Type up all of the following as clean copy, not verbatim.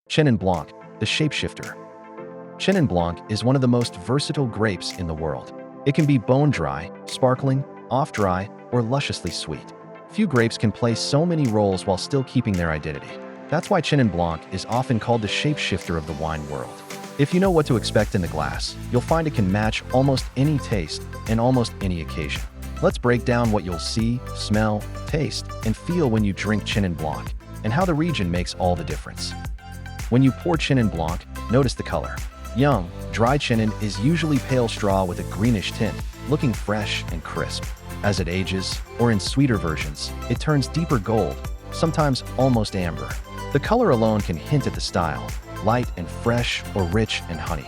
Chenin Blanc, the shapeshifter. Chenin Blanc is one of the most versatile grapes in the world. It can be bone-dry, sparkling, off-dry, or lusciously sweet. Few grapes can play so many roles while still keeping their identity. That's why Chenin Blanc is often called the shapeshifter of the wine world. If you know what to expect in the glass, you'll find it can match almost any taste and almost any occasion. Let's break down what you'll see, smell, taste, and feel when you drink Chenin Blanc, and how the region makes all the difference. When you pour Chenin Blanc, notice the color. Young, dry Chenin is usually pale straw with a greenish tint, looking fresh and crisp. As it ages, or in sweeter versions, it turns deeper gold, sometimes almost amber. The color alone can hint at the style, light and fresh or rich and honeyed.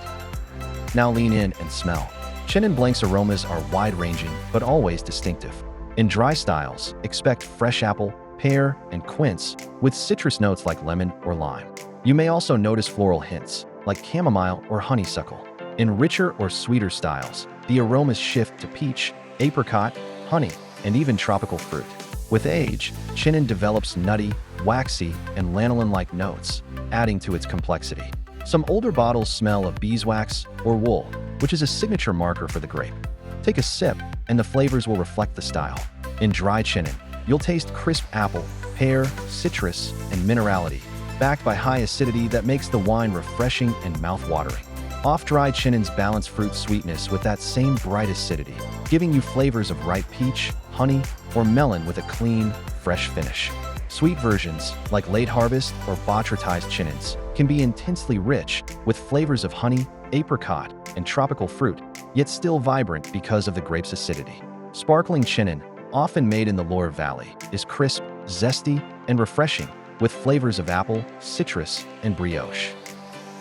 Now lean in and smell. Chenin Blanc's aromas are wide-ranging but always distinctive. In dry styles, expect fresh apple, pear, and quince, with citrus notes like lemon or lime. You may also notice floral hints, like chamomile or honeysuckle. In richer or sweeter styles, the aromas shift to peach, apricot, honey, and even tropical fruit. With age, Chenin develops nutty, waxy, and lanolin-like notes, adding to its complexity. Some older bottles smell of beeswax or wool, which is a signature marker for the grape. Take a sip, and the flavors will reflect the style. In dry Chenin, you'll taste crisp apple, pear, citrus, and minerality, backed by high acidity that makes the wine refreshing and mouth-watering. Off-dry Chenin's balance fruit sweetness with that same bright acidity, giving you flavors of ripe peach, honey, or melon with a clean, fresh finish. Sweet versions, like late harvest or botrytized Chenins, can be intensely rich, with flavors of honey, apricot, and tropical fruit, yet still vibrant because of the grape's acidity. Sparkling Chenin, often made in the Loire Valley, is crisp, zesty, and refreshing, with flavors of apple, citrus, and brioche.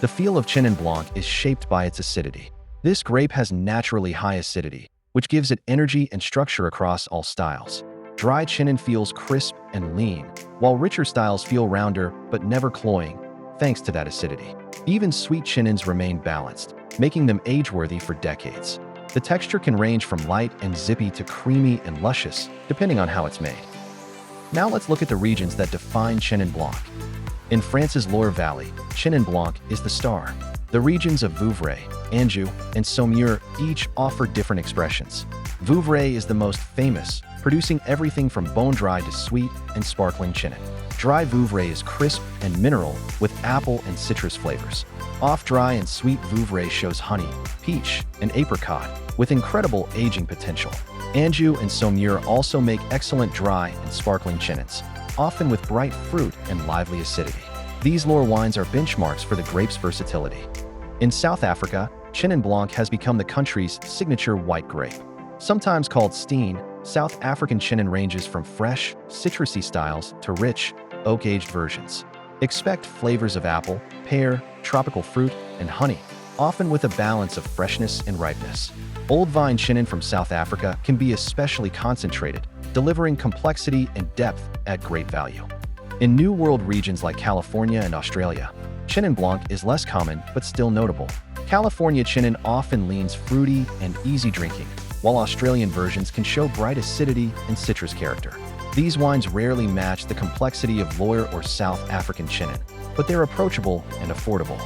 The feel of Chenin Blanc is shaped by its acidity. This grape has naturally high acidity, which gives it energy and structure across all styles. Dry Chenin feels crisp and lean, while richer styles feel rounder but never cloying, thanks to that acidity. Even sweet Chenins remain balanced, making them age-worthy for decades. The texture can range from light and zippy to creamy and luscious, depending on how it's made. Now let's look at the regions that define Chenin Blanc. In France's Loire Valley, Chenin Blanc is the star. The regions of Vouvray, Anjou, and Saumur each offer different expressions. Vouvray is the most famous, producing everything from bone-dry to sweet and sparkling Chenin. Dry Vouvray is crisp and mineral with apple and citrus flavors. Off-dry and sweet Vouvray shows honey, peach, and apricot, with incredible aging potential. Anjou and Saumur also make excellent dry and sparkling Chenins, often with bright fruit and lively acidity. These Loire wines are benchmarks for the grape's versatility. In South Africa, Chenin Blanc has become the country's signature white grape. Sometimes called Steen, South African Chenin ranges from fresh, citrusy styles to rich, oak-aged versions. Expect flavors of apple, pear, tropical fruit, and honey, often with a balance of freshness and ripeness. Old vine Chenin from South Africa can be especially concentrated, delivering complexity and depth at great value. In New World regions like California and Australia, Chenin Blanc is less common but still notable. California Chenin often leans fruity and easy drinking, while Australian versions can show bright acidity and citrus character. These wines rarely match the complexity of Loire or South African Chenin, but they're approachable and affordable.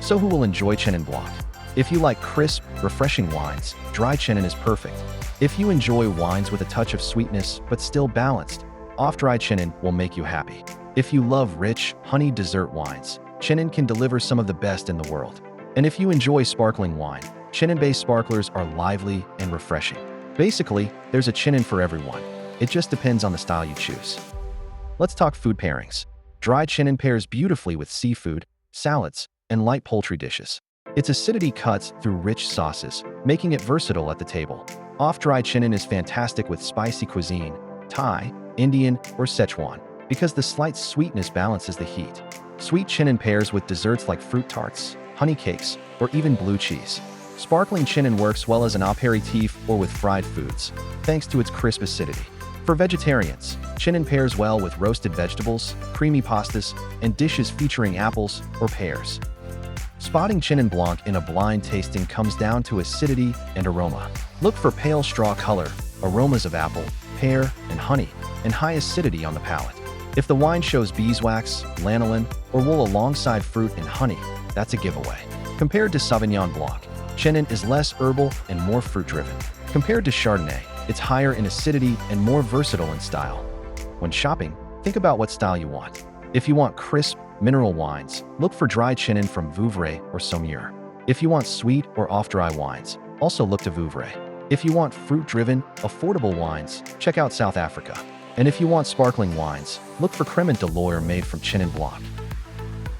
So who will enjoy Chenin Blanc? If you like crisp, refreshing wines, dry Chenin is perfect. If you enjoy wines with a touch of sweetness but still balanced, off-dry Chenin will make you happy. If you love rich, honey dessert wines, Chenin can deliver some of the best in the world. And if you enjoy sparkling wine, Chenin-based sparklers are lively and refreshing. Basically, there's a Chenin for everyone. It just depends on the style you choose. Let's talk food pairings. Dry Chenin pairs beautifully with seafood, salads, and light poultry dishes. Its acidity cuts through rich sauces, making it versatile at the table. Off-dry Chenin is fantastic with spicy cuisine, Thai, Indian, or Szechuan, because the slight sweetness balances the heat. Sweet Chenin pairs with desserts like fruit tarts, honey cakes, or even blue cheese. Sparkling Chenin works well as an aperitif or with fried foods, thanks to its crisp acidity. For vegetarians, Chenin pairs well with roasted vegetables, creamy pastas, and dishes featuring apples or pears. Spotting Chenin Blanc in a blind tasting comes down to acidity and aroma. Look for pale straw color, aromas of apple, pear, and honey, and high acidity on the palate. If the wine shows beeswax, lanolin, or wool alongside fruit and honey, that's a giveaway. Compared to Sauvignon Blanc, Chenin is less herbal and more fruit-driven. Compared to Chardonnay, it's higher in acidity and more versatile in style. When shopping, think about what style you want. If you want crisp, mineral wines, look for dry Chenin from Vouvray or Sommeliervibes. If you want sweet or off-dry wines, also look to Vouvray. If you want fruit-driven, affordable wines, check out South Africa. And if you want sparkling wines, look for Cremant de Loire made from Chenin Blanc.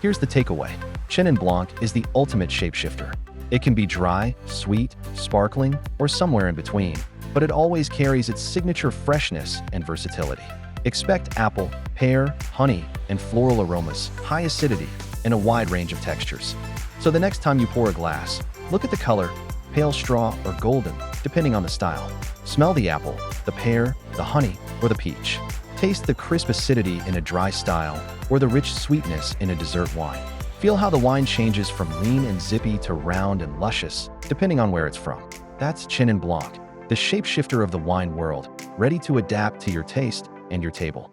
Here's the takeaway. Chenin Blanc is the ultimate shapeshifter. It can be dry, sweet, sparkling, or somewhere in between, but it always carries its signature freshness and versatility. Expect apple, pear, honey, and floral aromas, high acidity, and a wide range of textures. So the next time you pour a glass, look at the color, pale straw or golden, depending on the style. Smell the apple, the pear, the honey, or the peach. Taste the crisp acidity in a dry style or the rich sweetness in a dessert wine. Feel how the wine changes from lean and zippy to round and luscious, depending on where it's from. That's Chenin Blanc, the shapeshifter of the wine world, ready to adapt to your taste and your table.